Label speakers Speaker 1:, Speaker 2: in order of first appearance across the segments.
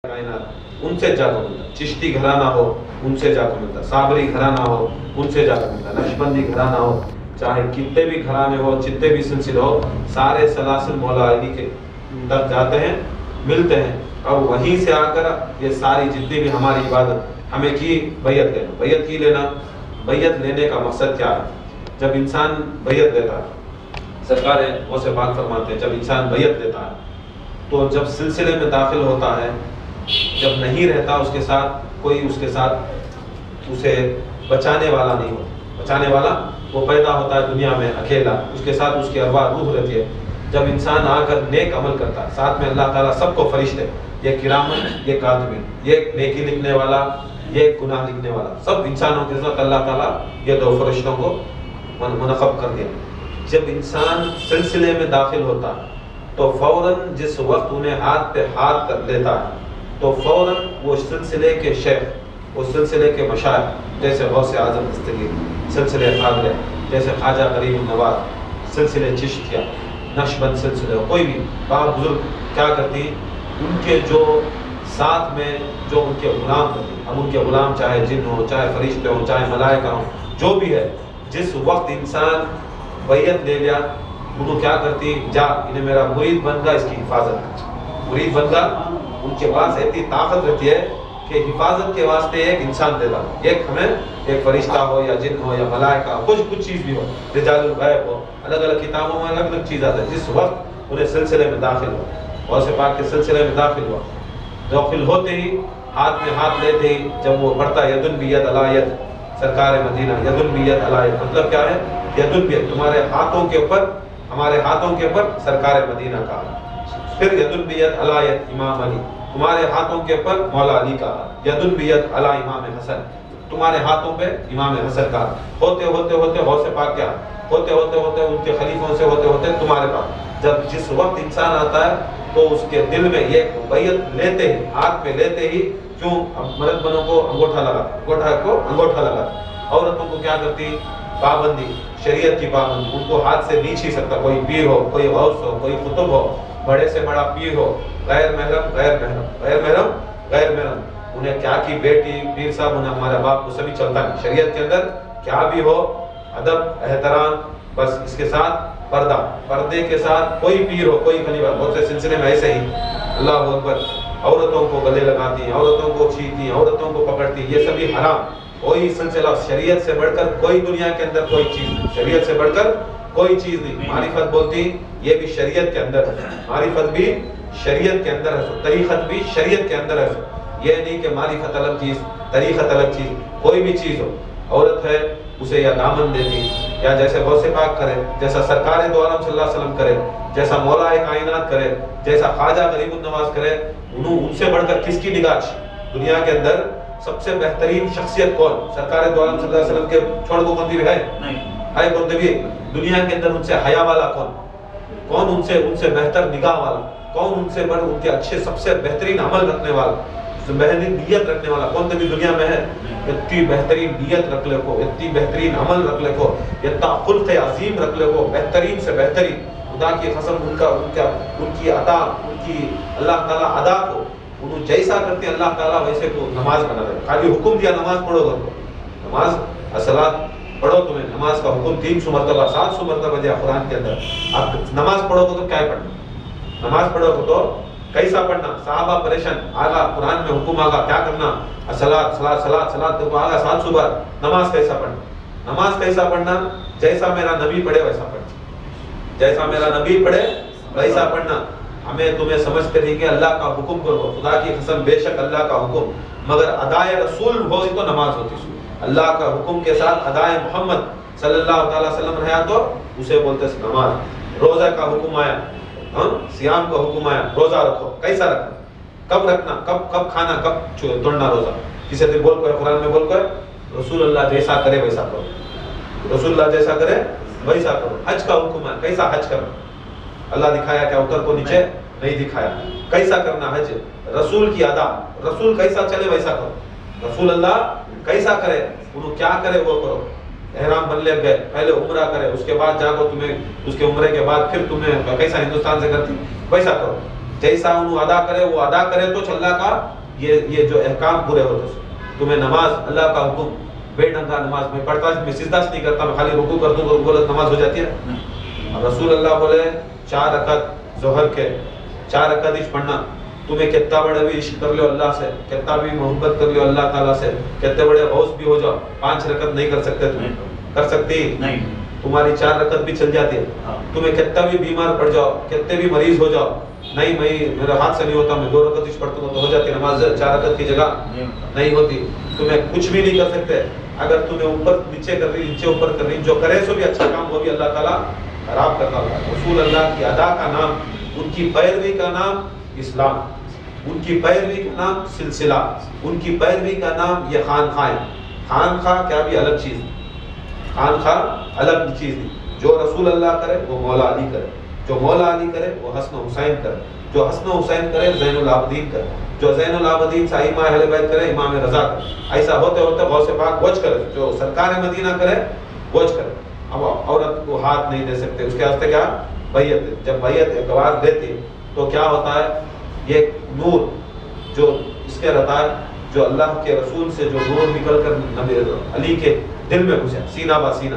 Speaker 1: کائنات ان سے جا کر ملتا، چشتی گھرانہ ہو ان سے جا کر ملتا، صابری گھرانہ ہو ان سے جا کر ملتا، نقشبندی گھرانہ ہو، چاہے کتنے بھی گھرانے ہو، جتنے بھی سلسلے ہو، سارے سلاسل مولا علی کے تک جاتے ہیں، ملتے ہیں، اور وہیں سے آ کر یہ ساری جتنی بھی ہماری عبادت ہمیں کی بیعت لینا، بیعت کی لینا۔ بیعت لینے کا مقصد کیا ہے؟ جب انسان بیعت لیتا ہے، سرکار وہ سے بات فرماتے ہیں، جب انسان بیعت لیتا ہے تو جب سلسلے میں داخل ہوتا ہے، جب نہیں رہتا اس کے ساتھ کوئی، اس کے ساتھ اسے بچانے والا نہیں ہوتا، بچانے والا وہ پیدا ہوتا ہے دنیا میں اکیلا، اس کے ساتھ اس کی ارواح روح رہتی ہے۔ جب انسان آ کر نیک عمل کرتا ہے، ساتھ میں اللہ تعالیٰ سب کو فرشتے، یہ کرامن، یہ کاتبین، یہ نیکی لکھنے والا، یہ گناہ لکھنے والا، سب انسانوں کے ساتھ اللہ تعالیٰ یہ دو فرشتوں کو منخب کر دیا۔ جب انسان سلسلے میں داخل ہوتا ہے تو فوراً جس وقت انہیں ہاتھ پہ ہاتھ کر لیتا ہے تو فوراً وہ سلسلے کے شیخ، وہ سلسلے کے مشائخ، جیسے غوث اعظم دستگیر، سلسلے قادریہ، جیسے خواجہ غریب النواز، سلسلے چشتیہ، نقشبند سلسلے، کوئی بھی باپ بزرگ کیا کرتی، ان کے جو ساتھ میں جو ان کے غلام ہوتے ہیں، اب ان کے غلام چاہے جن ہو، چاہے فرشتے ہوں، چاہے ملائکہ ہوں، جو بھی ہے، جس وقت انسان بیعت لے لیا انہوں کیا کرتی، جا انہیں میرا مرید بن گا، اس کی حفاظت کر، مرید بن گا، ان کے پاس ایسی طاقت رہتی ہے کہ حفاظت کے واسطے ایک انسان دیتا ہے، ایک ہمیں ایک فرشتہ ہو یا جن ہو یا ملائکہ ہو، کچھ چیز بھی ہو، رجال الغیب ہو، الگ الگ کتابوں میں الگ الگ چیز آتا ہے، جس وقت انہیں سلسلے میں داخل ہو، غوث پاک کے سلسلے میں داخل ہوا، داخل ہوتے ہی ہاتھ میں ہاتھ لیتے ہی جب وہ پڑھتا یدن بیت علیت، سرکار مدینہ، یدن بیت علیت، مطلب کیا ہے، یدن بیت، تمہارے ہاتھوں کے اوپر، ہمارے ہاتھوں کے اوپر سرکار مدینہ کا، پھر یدن بیت علیت امام علی، تمہارے ہاتھوں کے اوپر مولا علی کا، یدن بیت علی امام حسن، تمہارے ہاتھوں پہ امام حسن کا، ہوتے ہوتے ہوتے غوث پاک کیا، ہوتے ہوتے ہوتے ان کے خلیفوں سے ہوتے ہوتے تمہارے پاس، جب جس وقت انسان آتا ہے تو اس کے دل میں یہ بیعت لیتے ہی، ہاتھ پہ لیتے ہی، کیوں مرد بنوں کو انگوٹھا لگا، عورتوں کو کیا کرتی، پابندی، شریعت کی پابندی، ان کو ہاتھ سے نہیں چھین سکتا، کوئی پیر ہو، کوئی غوث ہو، کوئی قطب ہو، بڑے سے بڑا پیر ہو، غیر محرم، انہیں کیا کی بیٹی، پیر صاحب، انہیں ہمارا باپ کو سبھی چلتا نہیں، شریعت کے اندر کیا بھی ہو، ادب، احترام، بس اس کے ساتھ پردہ، پردے کے ساتھ کوئی پیر ہو، کوئی خلیفہ، بہت سے سلسلے میں ایسے ہی، اللہ اکبر، عورتوں کو گلے لگاتی، عورتوں کو چھیتی، عورتوں کو پکڑتی، یہ سبھی حرام، کوئی سلسلہ شریعت سے بڑھ کر کوئی دنیا کے اندر کوئی چیز نہیں، شریعت سے بڑھ کر کوئی چیز نہیں، معرفت بولتی یہ بھی شریعت کے اندر ہے، معرفت بھی شریعت کے اندر ہے، طریقت بھی شریعت کے اندر ہے، یہ نہیں کہ معرفت الگ چیز، طریقت الگ چیز، کوئی بھی چیز ہو، عورت ہے اسے یا دامن دیتی، یا جیسے غوث پاک کرے، جیسا سرکار دو عالم صلی اللہ علیہ وسلم کرے، جیسا مولا کائنات کرے، جیسا خواجہ غریب النواز کرے، ان سے بڑھ کر کس کی نگاہ؟ دنیا کے اندر سب سے بہترین شخصیت کون؟ سرکار دو عالم صلی اللہ علیہ وسلم کے چھوڑ کو کون بھی ہے؟ ہے کون بھی؟ دنیا کے اندر ان سے حیا والا کون ان سے بہتر نگاہ والا کون؟ ان سے بڑھ ان کے اچھے سب سے بہترین عمل رکھنے والا، بہترین نیت رکھنے والا کون بھی دنیا میں ہے؟ اتنی بہترین نیت رکھ لے کو، اتنی بہترین عمل رکھ لے کو، اتنا خلق عظیم رکھ لے کو، بہترین سے بہترین، خدا کی قسم ان کی عطا، ان کی اللہ تعالیٰ ادا کو انہوں جیسا کرتے اللہ تعالیٰ ویسے کو نماز بنا دے، خالی حکم دیا نماز پڑھو گا، نماز الصلاۃ پڑھو، تمہیں نماز کا حکم 300 مرتبہ 700 مرتبہ دیا قرآن کے اندر، آپ نماز پڑھو گے تو کیا پڑھنا؟ نماز پڑھو گے تو کیسا پڑھنا؟ صحابہ پریشان، آگا قرآن میں حکم آگا کیا کرنا، الصلاۃ تو آگا 700 بار، نماز کیسا پڑھنا؟ نماز کیسا پڑھنا؟ جیسا میرا نبی پڑھے ویسا پڑھنا، جیسا میرا نبی پڑھے ویسا پڑھنا۔ ہمیں تمہیں سمجھتے رہی کہ اللہ کا حکم کرو، خدا کی قسم بے شک اللہ کا حکم، مگر ادائے رسول ہوئی تو نماز ہوتی سو، اللہ کا حکم کے ساتھ ادائے محمد صلی اللہ تعالیٰ وسلم رہا تو اسے بولتے ہیں نماز۔ روزہ کا حکم آیا، سیام کا حکم آیا، روزہ رکھو، کیسا رکھنا، کب رکھنا، کب کھانا، کب توڑنا روزہ، کسی سے بول کر قرآن میں بول کر رسول اللہ جیسا کرے ویسا کرو، رسول اللہ جیسا کرے ویسا کرو۔ حج کا حکم ہے، کیسا حج کرنا، اللہ دکھایا کیا اوپر کو نیچے نہیں دکھایا، کیسا کرنا حج، رسول کی ادا، رسول کیسا چلے ویسا کرو، رسول اللہ کیسا کرے انہوں کیا کرے وہ کرو، احرام بن لے گئے، پہلے عمرہ کرے، اس کے بعد جاگو، تمہیں اس کے عمرے کے بعد پھر تمہیں کیسا ہندوستان سے کرتی ویسا کرو، جیسا انہوں ادا کرے تو اللہ کا یہ جو احکام پورے ہوتے ہیں. تمہیں نماز اللہ کا حکم بے ڈنگا نماز میں پڑھتا ہے، میں سجدہ نہیں کرتا، میں خالی رکوع کر دوں تو غلط نماز ہو جاتی ہے. رسول اللہ بولے 4 رکعت ظہر کے 4 رکعت عشق پڑھنا. تمہیں کتنا بڑے بھی عشق کر لو اللہ سے، کتنا بھی محبت کر لو اللہ تعالیٰ سے، کتنے بڑے غوث بھی ہو جاؤ، 5 رکعت نہیں کر سکتے. تم کر سکتی نہیں، تمہاری 4 رکعت بھی چل جاتی ہے. تمہیں کتنا بھی بیمار پڑ جاؤ، کتنے بھی مریض ہو جاؤ، نہیں میرے ہاتھ سے نہیں ہوتا، میں 2 رکعت عشق پڑھتا ہوں تو ہو جاتی نماز. 4 رکعت کی جگہ نہیں ہوتی. تمہیں کچھ بھی نہیں کر سکتے. اگر تمہیں اوپر نیچے کر رہی، نیچے اوپر کر رہی، جو کرے سو بھی اچھا کام وہ بھی اللہ تعالیٰ خراب کرتا ہے. رسول اللہ کی ادا کا نام، ان کی پیروی کا نام اسلام، ان کی پیروی کا نام سلسلہ، ان کی پیروی کا نام یہ خانخواہ ہے. خانخواہ کیا بھی الگ چیز، خانخواہ الگ چیز نہیں. جو رسول اللہ کرے وہ مولا علی کرے، جو مولا علی کرے وہ حسن حسین کرے، جو حسن حسین کرے زین العابدین کرے، جو زین العابدین سے ائمہ اہل بیت کرے امام رضا کرے. ایسا ہوتے ہوتے غوث پاک وجھ کرے، جو سرکار مدینہ کرے وجھ کرے. اب عورت کو ہاتھ نہیں دے سکتے، اس کے واسطے کیا بیعت. جب بیعت اقرار دیتی تو کیا ہوتا ہے، یہ نور جو اس کے رہتا ہے، جو اللہ کے رسول سے جو نور نکل کر نبی علی کے دل میں گھسا سینہ با سینہ،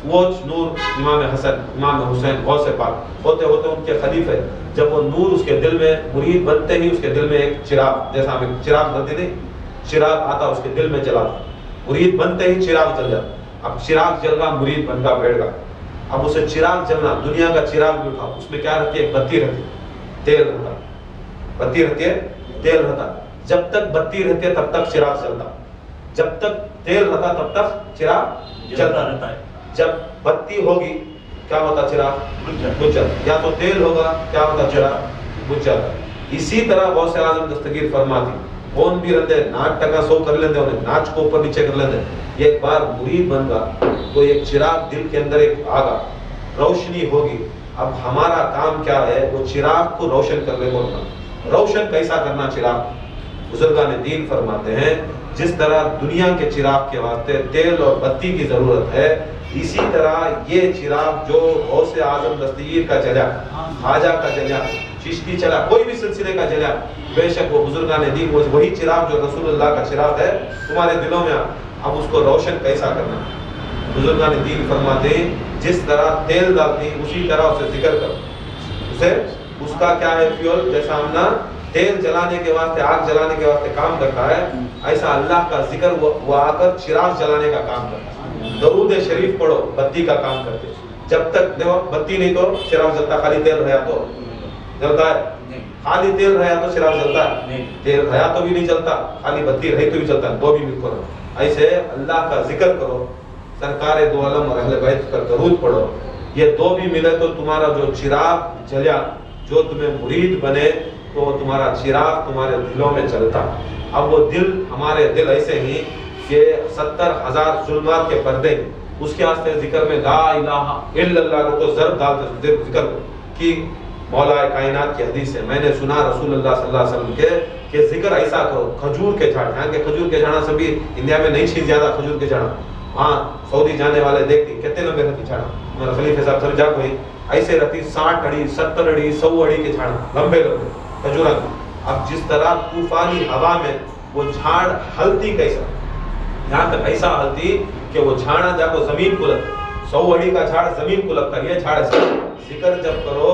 Speaker 1: وہ نور امام حسن امام حسین غوث پاک ہوتے ہوتے ان کے خلیفہ، جب وہ نور اس کے دل میں، مرید بنتے ہی اس کے دل میں ایک چراغ، جیسا ہمیں چراغ بنتے نہیں، چراغ آتا اس کے دل میں جلاتا، مرید بنتے ہی چراغ جل جاتا. اب چراغ جل گا، مرید بن گا، بیٹھ گا. اب اسے چراغ جلنا، دنیا کا چراغ بھی اٹھا، اس میں کیا رہتی ہے، ایک بتی رہتی ہے، تیل رہتا ہے. بتی رہتی ہے، تیل رہتا ہے. جب تک بتی رہتی ہے تب تک چراغ چلتا، جب تک تیل رہتا تب تک چراغ چلتا رہتا ہے. جب بتی ہوگی کیا ہوتا، چراغ بجھ جاتا. یا تو تیل ہوگا کیا ہوتا، چراغ بجھ جاتا. اسی طرح غوث اعظم دستگیر فرماتی کون بھی رہتے ناچ ٹکا سو کر لیندے، انہیں ناچ کو اوپر نیچے کر لیندے. ایک بار مرید بن گا تو ایک چراغ دل کے اندر ایک آگا، روشنی ہوگی. اب ہمارا کام کیا ہے، وہ چراغ کو روشن کرنے کو ہونا. روشن کیسا کرنا چراغ، بزرگان دین فرماتے ہیں جس طرح دنیا کے چراغ کے واسطے تیل اور بتی کی ضرورت ہے، اسی طرح یہ چراغ جو غوث اعظم دستگیر کا جلا، خواجہ کا جلا، چشتی چلا، کوئی بھی سلسلے کا جلا، بے شک وہ بزرگان دین وہی چراغ جو رسول اللہ کا چراغ ہے تمہارے دلوں میں. اب اس کو روشن کیسا کرنا، بزرگان دین فرماتے ہیں جس طرح تیل ڈالتی اسی طرح اسے ذکر کرو. اسے اس کا کیا ہے فیول، جیسا ہم نا تیل جلانے کے واسطے، آگ جلانے کے واسطے کام کرتا ہے، ایسا اللہ کا ذکر وہ آ کر چراغ جلانے کا کام کرتا ہے. درود شریف پڑھو، بتی کا کام کرتے. جب تک دیکھو بتی نہیں تو چراغ جلتا، خالی تیل رہا تو جلتا ہے، خالی تیل رہا تو چراغ جلتا ہے، تیل رہا تو بھی نہیں جلتا، خالی بتی رہی تو بھی جلتا ہے. دو بھی مل کرو. ایسے اللہ کا ذکر کرو، سرکار دو عالم اور اہل بیت پر درود پڑھو. یہ دو بھی ملے تو تمہارا جو چراغ جلیا، جو تمہیں مرید بنے تو تمہارا چراغ تمہارے دلوں میں چلتا. اب وہ دل، ہمارے دل ایسے ہی کہ 70,000 ظلمات کے پردے، اس کے واسطے ذکر میں لا الہ الا اللہ کو ضرب ڈالتے ذکر کہ مولا کائنات کی حدیث ہے، میں نے سنا رسول اللہ صلی اللہ علیہ وسلم کے کہ ذکر ایسا کرو. کھجور کے جھاڑ، یہاں کے کھجور کے جھاڑا سے بھی انڈیا میں نہیں چیز زیادہ کھجور کے جھاڑا، ہاں سعودی جانے والے دیکھتے کتنے لمبے رہتی جھاڑا. میرا خلیفہ صاحب سر جا کوئی ایسے رہتی 60 اڑی 70 اڑی 100 اڑی کے جھاڑا، لمبے لمبے کھجورا. اب جس طرح طوفانی ہوا میں وہ جھاڑ ہلتی کیسا، یہاں تک ایسا ہلتی کہ وہ جھاڑا جا کو زمین کو لگتا، 100 اڑی کا جھاڑ زمین کو لگتا. یہ جھاڑ ایسا. ذکر جب کرو،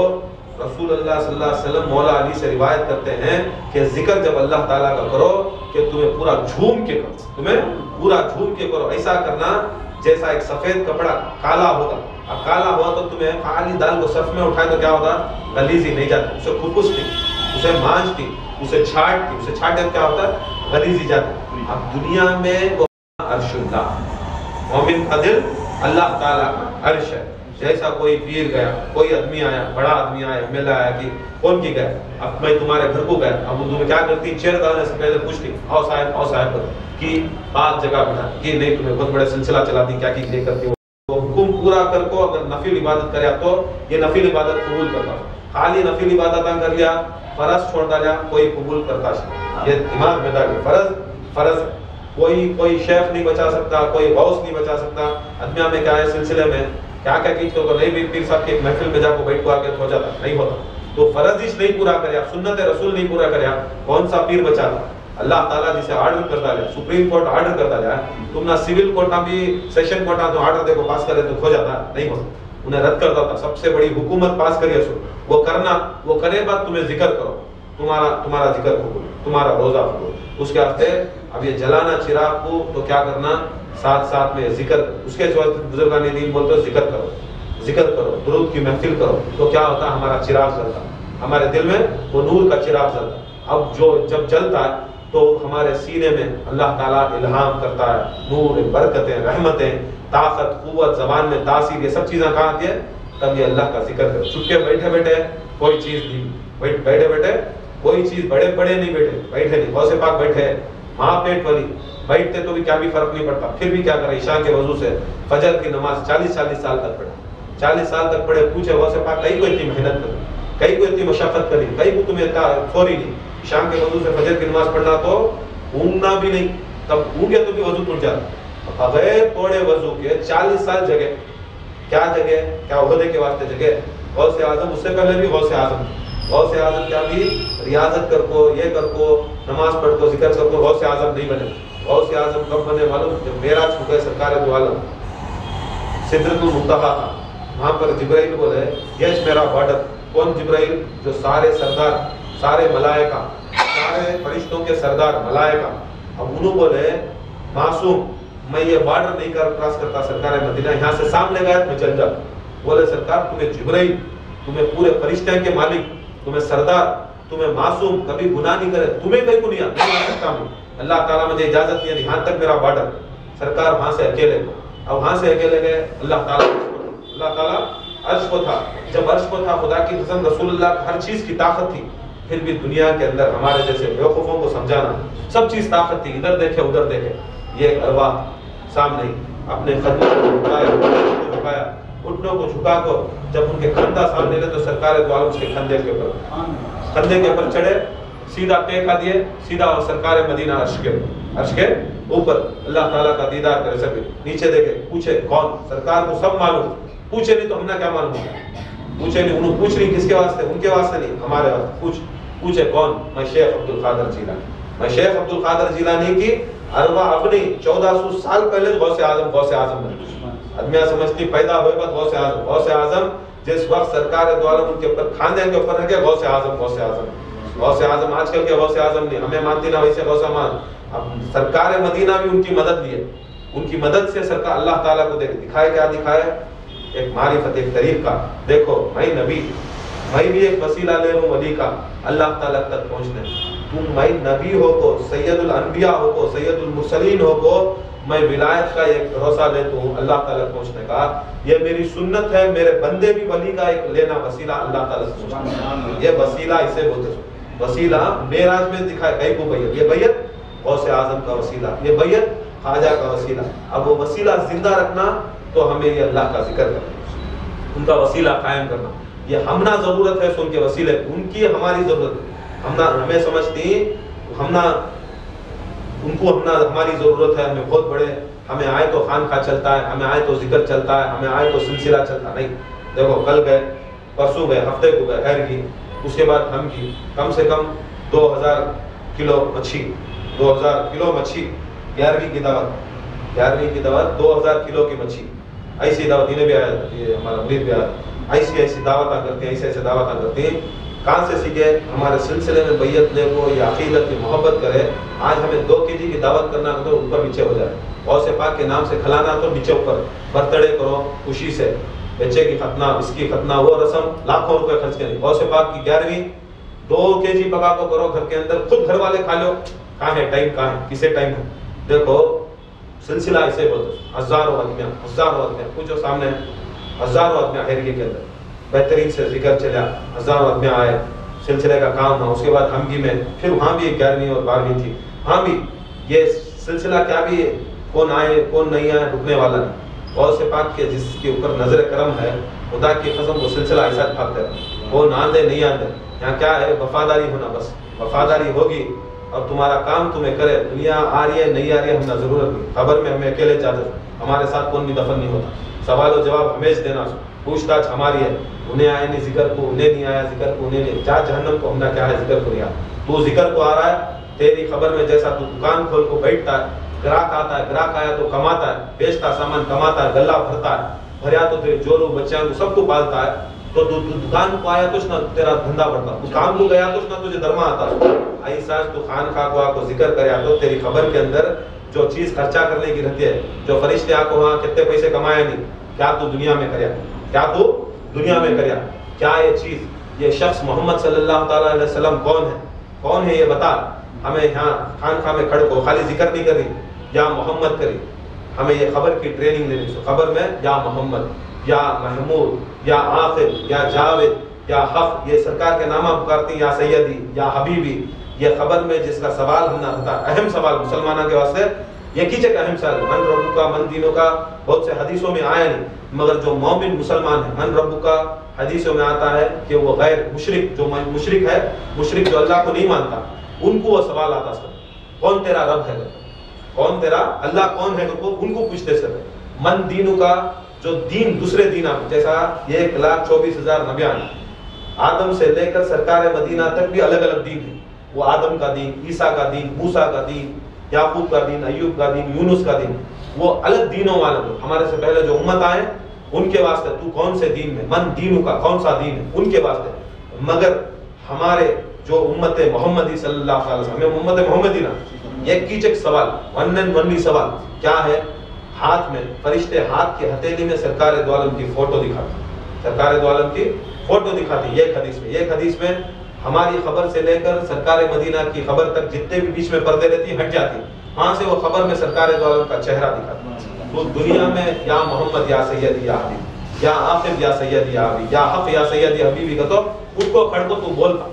Speaker 1: رسول اللہ صلی اللہ علیہ وسلم مولا علی سے روایت کرتے ہیں کہ ذکر جب اللہ تعالیٰ کا کرو کہ تمہیں پورا جھوم کے کرو، تمہیں پورا جھوم کے کرو. ایسا کرنا جیسا ایک سفید کپڑا کالا ہوتا، اب کالا ہوا تو تمہیں خالی دال کو صف میں اٹھائے تو کیا ہوتا، غلیظی نہیں جاتی، اسے کھپستی، اسے مانجتی، اسے چھاٹتی، اسے چھاٹے کیا ہوتا ہے، غلیظی جاتی. اب دنیا میں وہ عرش اللہ، مومن کا دل اللہ تعالیٰ کا عرش ہے. جیسا کوئی پیر گیا، کوئی آدمی آیا، بڑا آدمی آیا، ملا آیا کہ کون کی گئے، اب میں تمہارے گھر کو گیا. اب اردو میں کیا کرتی، چیر ڈالنے سے پہلے پوچھتی آؤ صاحب کہ پاک جگہ بٹھا کہ نہیں تمہیں بہت بڑے سلسلہ چلا دی، کیا کی کرتی ہو. تو حکم پورا کر کو اگر نفل عبادت کریا تو یہ نفل عبادت قبول کرتا. خالی نفل عبادت کر لیا، فرض چھوڑ دیا، کوئی قبول کرتا نہیں. یہ دماغ میں ڈال، فرض کوئی شیخ نہیں بچا سکتا، کوئی غوث نہیں بچا سکتا. ادمیہ میں کیا ہے سلسلے میں کیا کیا کیچ کرو، نہیں بھی پیر صاحب کی محفل میں جا کو بیٹھ کو آگے ہو جاتا نہیں ہوتا. تو فرض نہیں پورا کریا، سنت رسول نہیں پورا کریا، کون سا پیر بچا تھا؟ اللہ تعالیٰ جسے آرڈر کرتا ہے، سپریم کورٹ آرڈر کرتا ہے، تم نہ سیول کورٹ بھی سیشن کورٹ تو آرڈر دے کو پاس کرے تو کھو جاتا نہیں ہوتا، انہیں رد کرتا تھا۔ سب سے بڑی حکومت پاس کریے سو وہ کرنا، وہ کرے بعد تمہیں ذکر کرو، تمہارا ذکر قبول، تمہارا روزہ قبول۔ اس کے واسطے اب یہ جلانا چراغ کو تو کیا کرنا، ساتھ ساتھ میں ذکر، اس کے بزرگان دین بولتے ہو ذکر کرو، ذکر کرو، درود کی محفل کرو، تو کیا ہوتا ہے ہمارا چراغ جلتا، ہمارے دل میں وہ نور کا چراغ جلتا۔ اب جب جلتا ہے تو ہمارے سینے میں اللہ تعالیٰ الہام کرتا ہے، نور، برکتیں، رحمتیں، طاقت، قوت، زبان میں تاثیر، یہ سب چیزیں کہاں آتی ہے؟ تب یہ اللہ کا ذکر کرو۔ چپکے بیٹھے بیٹھے کوئی چیز نہیں، بیٹھے بیٹھے کوئی چیز، بڑے بڑے نہیں بیٹھے نہیں، غوث پاک بیٹھے، ماں پیٹ والی بیٹھتے تو بھی کیا بھی فرق نہیں پڑتا، پھر بھی کیا کرے، عشاء کے وضو سے فجر کی نماز 40 سال تک پڑھا، 40 سال تک پڑھے۔ پوچھے غوث پاک کئی کو اتنی محنت کری، کئی کو اتنی مشقت کری، کئی کو تمہیں فوری نہیں، شام کے وضو سے فجر کی نماز پڑھنا تو اونگنا بھی نہیں، تب اونگے تو بھی وضو ٹوٹ جاتا، بغیر توڑے وضو کے 40 سال جگہ، کیا جگہ، کیا عہدے کے واسطے جگہ۔ غوث اعظم اس سے پہلے بھی غوث اعظم، غوث اعظم کیا بھی ریاضت کر کو، یہ کر کو، نماز پڑھ کو، ذکر کر کو، غوث اعظم نہیں بنے۔ غوث اعظم کب بنے معلوم؟ جب معراج ہو گئے سرکار دو عالم، سدرۃ المنتہا تھا، وہاں پر جبرائیل بولے یش میرا بارڈر۔ کون جبرائیل؟ جو سارے سردار، سارے ملائکہ، سارے فرشتوں کے سردار ملائکہ۔ اب انہوں بولے معصوم میں یہ بارڈر نہیں کراس کرتا سرکار مدینہ، یہاں سے سامنے گیا میں چل جاتا۔ بولے سرکار تمہیں جبرائیل، تمہیں پورے فرشتوں کے مالک، تمہیں سردار، تمہیں معصوم، کبھی گناہ نہیں کرے، تمہیں کہیں کو نہیں آ سکتا ہوں، اللہ تعالیٰ مجھے اجازت نہیں ہے، یہاں تک میرا بارڈر۔ سرکار وہاں سے اکیلے گئے، اب وہاں سے اکیلے گئے، اللہ تعالیٰ عرش کو تھا۔ جب عرش کو تھا، خدا کی قسم رسول اللہ ہر چیز کی طاقت تھی، پھر بھی دنیا کے اندر ہمارے جیسے بیوقوفوں کو سمجھانا، سب چیز طاقت تھی، ادھر دیکھے ادھر دیکھے، یہ ارواح سامنے اپنے خدمت کو جھکایا، گھٹنوں کو جھکا کو جب ان کے کھندا سامنے لے تو سرکار دو عالم اس کے کھندے کے اوپر چڑھے، سیدھا ٹیکا دیے، سیدھا سرکار مدینہ عرش کے اوپر، اللہ تعالیٰ کا دیدار کرے سبھی۔ نیچے دیکھے، پوچھے کون؟ سرکار کو سب معلوم، پوچھے نہیں تو ہم نے کیا معلوم ہوگا، پوچھے نہیں، انہوں پوچھ رہی کس کے واسطے؟ ان کے واسطے نہیں، ہمارے واسطے۔ پوچھے کون؟ میں شیخ عبد القادر جیلانی، میں شیخ عبد القادر جیلانی کی ارواح اپنی 1400 سال پہلے غوث اعظم بنے۔ آدمیاں سمجھتی پیدا ہوئے بعد غوث اعظم جس وقت سرکار دو عالم ان کے اوپر کھاندے کے اوپر رکھے، غوث اعظم آج کل کے غوث اعظم نہیں، ہمیں مانتی نہ ویسے غوث مان۔ اب سرکار مدینہ بھی ان کی مدد لیے، ان کی مدد سے سرکار اللہ تعالیٰ کو دکھائے، کیا دکھائے؟ ایک معرفت، ایک طریقہ۔ دیکھو میں نبی، میں بھی ایک وسیلہ لے لوں ولی کا اللہ تعالیٰ تک پہنچنے، تم میں نبی ہو کو، سید الانبیاء ہو کو، سید المرسلین ہو کو، میں ولایت کا ایک بھروسہ لیتا ہوں اللہ تعالیٰ پہنچنے کا۔ یہ میری سنت ہے، میرے بندے بھی ولی کا ایک لینا وسیلہ اللہ تعالیٰ سے پہنچنے، یہ وسیلہ اسے بولتے ہیں۔ وسیلہ معراج میں دکھائے کئی کو بیعت، یہ بیعت غوث اعظم کا وسیلہ، یہ بیعت خواجہ کا وسیلہ۔ اب وہ وسیلہ زندہ رکھنا تو ہمیں یہ اللہ کا ذکر کرنا، ان کا وسیلہ قائم کرنا، یہ ہمنا ضرورت ہے، ان کے وسیلے، ان کی ہماری ضرورت ہے۔ ہمیں سمجھتی ان کو ہماری ضرورت ہے، ہمیں بہت بڑے، ہمیں آئے تو خانقاہ چلتا ہے، ہمیں آئے تو ذکر چلتا ہے، ہمیں آئے تو سلسلہ چلتا نہیں۔ دیکھو کل گئے، پرسوں گئے، ہفتے کو گئے، خیر کی، اس کے بعد ہم کی کم سے کم 2000 کلو مچھی، 2000 کلو مچھی، 11ویں کی دعوت 2000 کلو کی مچھی، ایسی دعوت انہیں بھی آیا، یہ ہمارا مرید بھی آیا، ایسی دعوتاں کرتے ہیں، ایسے دعوتاں کرتے ہیں۔ کہاں سے سیکھے؟ ہمارے سلسلے میں بیعت لے کو یا عقیدت کی محبت کرے۔ آج ہمیں 2 kg کی دعوت کرنا تو اوپر نیچے ہو جائے، غوث پاک کے نام سے کھلانا تو نیچے اوپر، برتھڈے کرو خوشی سے، بچے کی ختنہ، اس کی ختنہ، وہ رسم لاکھوں روپے خرچ کریں۔ غوث پاک کی 11ویں 2 kg پکا کو کرو گھر کے اندر، خود گھر والے کھا لو، کہاں ہے ٹائم، کہاں ہے کسے ٹائم ہے؟ دیکھو سلسلہ اسے بولتے، ہزاروں آدمیاں پوچھو سامنے، ہزاروں آدمیاں خیریے کے اندر بہترین سے ذکر چلا، ہزاروں آدمیاں آئے، سلسلے کا کام تھا۔ اس کے بعد ہمگی میں پھر وہاں بھی 11ویں اور 12ویں تھی، وہاں بھی یہ سلسلہ کیا بھی کون آئے کون نہیں آئے رکنے والا نہیں۔ غوث پاک کے جس کے اوپر نظر کرم ہے، خدا کی قسم وہ سلسلہ ایسا بھاگتا ہے، کون آندے نہیں آندے، یہاں کیا ہے وفاداری ہونا، بس وفاداری ہوگی اور تمہارا کام تمہیں کرے، دنیا آ رہی ہے نہیں آ رہی ہے ہمیں ضرورت نہیں، خبر میں ہمیں اکیلے چاہتے، ہمارے ساتھ کون بھی دفن نہیں ہوتا، سوال و جواب ہمیشہ دینا، پوچھ تاچھ ہماری ہے، انہیں آیا نہیں ذکر کو، انہیں نہیں آیا ذکر کو، انہیں نہیں، جا جہنم کو، ہم نے کیا ہے ذکر کو لیا. تو ذکر کو آ رہا ہے تیری خبر میں، جیسا تو دکان کھول کو بیٹھتا ہے، گراہک آتا ہے، گراہک آیا تو کماتا ہے، بیچتا سامان کماتا ہے، گلہ بھرتا ہے، بھریا تو تیرے جورو بچیاں کو سب کو پالتا ہے. تو دکان کو آیا تو نہ تیرا دھندا بڑھتا، دکان کو گیا تو نہ تجھے درما آتا. ایسا تو خانقاہ کو آ کو ذکر کریا تو تیری خبر کے اندر جو چیز خرچہ کرنے کی رہتی ہے، جو فرشتے آ کو وہاں کتنے پیسے کمایا نہیں، کیا تو دنیا میں کریا، کیا تو دنیا میں کریا، کیا یہ چیز، یہ شخص محمد صلی اللہ تعالیٰ علیہ وسلم کون ہے، کون ہے یہ بتا. ہمیں یہاں خانقاہ میں کھڑ کو خالی ذکر نہیں کری یا محمد کری، ہمیں یہ خبر کی ٹریننگ لینی. سو خبر میں یا محمد یا محمود یا آخر یا جاوید یا حق، یہ سرکار کے نامہ پکارتی، یا سیدی یا حبیبی. یہ خبر میں جس کا سوال ہم نے ہوتا، اہم سوال مسلمانوں کے واسطے یہ کیجئے کہ اہم سوال من ربو کا، من دینوں کا، بہت سے حدیثوں میں آیا نہیں، مگر جو مومن مسلمان ہے من ربو کا حدیثوں میں آتا ہے کہ وہ غیر مشرک، جو مشرک ہے، مشرک جو اللہ کو نہیں مانتا، ان کو وہ سوال آتا سر کون تیرا رب ہے، کون تیرا اللہ کون ہے، ان کو پوچھتے سر. من دینوں کا جو دین دوسرے دین آپ، جیسا 1,24,000 نبیان، آدم سے لے کر سرکار مدینہ تک بھی الگ الگ دین ہیں. وہ آدم کا دین، عیسیٰ کا دین، موسیٰ کا دین، یعقوب کا دین، ایوب کا دین، یونس کا دین، وہ الگ دینوں والے لوگ. ہمارے سے پہلے جو امت آئے ان کے واسطے تو کون سے دین میں، من دینوں کا کون سا دین ہے ان کے واسطے. مگر ہمارے جو امت محمدی صلی اللہ علیہ وسلم، ہمیں امت محمدی نا، ایک کی چک سوال، ون اینڈ ونلی سوال کیا ہے، ہاتھ میں فرشتے ہاتھ کی ہتھیلی میں سرکار دو عالم کی فوٹو دکھاتی، سرکار دو عالم کی فوٹو دکھاتی. ایک حدیث میں، ایک حدیث میں ہماری خبر سے لے کر سرکار مدینہ کی خبر تک جتنے بھی بیچ میں پردے رہتی ہٹ جاتی، وہاں سے وہ خبر میں سرکار دو عالم کا چہرہ دکھاتی. تو دنیا میں یا محمد یا سید یا حبیب، یا آخر یا سید یا حبیب، یا حق یا سید یا حبیبی کا، تو اس کو کھڑ کو تو بولتا،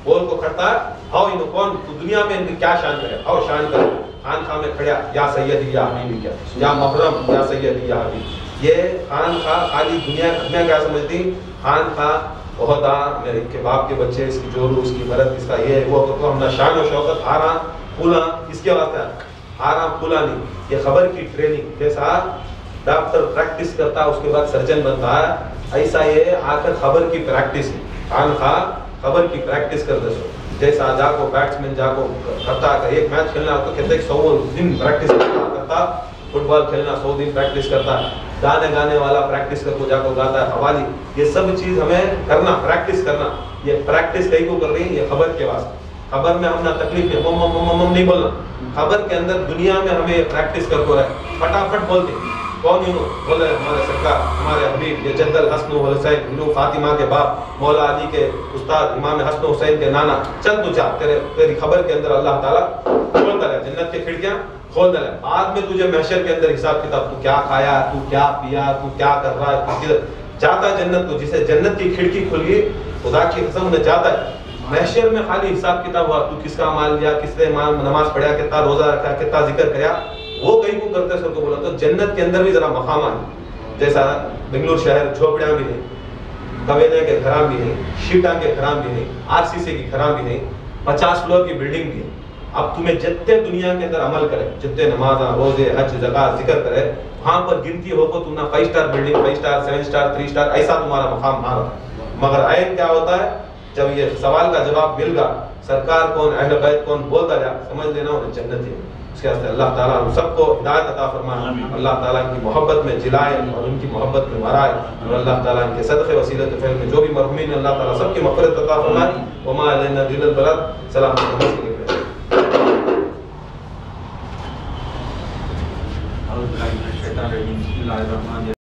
Speaker 1: بول کو کھڑتا ہے، ہاؤ انہوں کون، تو دنیا میں ان کی کیا شان کرے، ہاؤ شان کرے. خانقاہ میں کھڑیا یا سید یا حبیبی کیا، یا محرم یا سید یا حبیب. یہ خانقاہ خالی دنیا میں کیا سمجھتی، خانقاہ عہدہ، میرے کے باپ کے بچے، اس کی جورو، اس کی مرد، اس کا یہ وہ، تو ہم نے شان و شوکت آرام پھولا، اس کے واسطے آرام پھولا نہیں. یہ خبر کی ٹریننگ جیسا ڈاکٹر پریکٹس کرتا ہے اس کے بعد سرجن بنتا ہے، ایسا یہ آ کر خبر کی پریکٹس ہے. خانقاہ خبر کی پریکٹس کر دے سو، جیسا جا کو بیٹسمین جا کو کرتا ہے، ایک میچ کھیلنا تو کہتے ہیں 100 دن پریکٹس کرتا، فٹ بال کھیلنا 100 دن پریکٹس کرتا ہے، گانے والا پریکٹس کر کو جا کو گاتا ہے، قوالی، یہ سب چیز ہمیں کرنا، پریکٹس کرنا. یہ پریکٹس کئی کو کر رہی ہے، یہ خبر کے واسطے. خبر میں ہم نہ تکلیف ہے مم نہیں بولنا، خبر کے اندر دنیا میں ہمیں پریکٹس کر کو رہے، فٹافٹ بولتے کون انہوں بولے، ہمارے سرکار، ہمارے حبیب، یہ جد الحسن و حسین، انہوں فاطمہ کے باپ، مولا علی کے استاد، امام حسن و حسین کے نانا. چل تو جا، تیری خبر کے اندر اللہ تعالیٰ کھولتا رہے، جنت کی کھڑکیاں کھول دے. بعد میں تجھے محشر کے اندر حساب کتاب، تو کیا کھایا، تو کیا پیا، تو کیا کر رہا ہے، تو کدھر جاتا ہے جنت کو. جسے جنت کی کھڑکی کھل گئی، خدا کی قسم نے جاتا ہے. محشر میں خالی حساب کتاب ہوا، تو کس کا مال لیا، کس نے نماز پڑھا، کتنا روزہ رکھا، کتنا ذکر کریا، وہ کہیں کو کرتے سر کو بولا. تو جنت کے اندر بھی ذرا مقام ہے، جیسا بنگلور شہر جھوپڑیاں بھی ہیں، کویلے کے گھراں بھی ہیں، شیٹاں کے گھراں بھی ہیں، RCC کی گھراں بھی ہیں، 50 فلور کی بلڈنگ بھی ہے. اب تمہیں جتنے دنیا کے اندر عمل کرے، جتنے نمازاں، روزے، حج، زکات ذکر کرے، وہاں پر گنتی ہو کو تم نہ 5 star building, 5 star, 7 star, 3 star, ایسا تمہارا مقام آ رہا ہے. مگر عین کیا ہوتا ہے، جب یہ سوال کا جواب مل گا، سرکار کون، اہل بیت کون بولتا جا، سمجھ لینا انہیں جنت ہے. اس کے واسطے اللہ تعالیٰ ہم سب کو ہدایت عطا فرمائے، اللہ تعالیٰ ان کی محبت میں جلائے اور ان کی محبت میں مرائے، اور اللہ تعالیٰ ان کے صدقے وسیلت فعل میں جو بھی مرحومین ہیں اللہ تعالیٰ سب کی مغفرت عطا فرمائے. وما علینا الا البلاغ. سلام علیکم.
Speaker 2: بسم اللہ الرحمن الرحیم.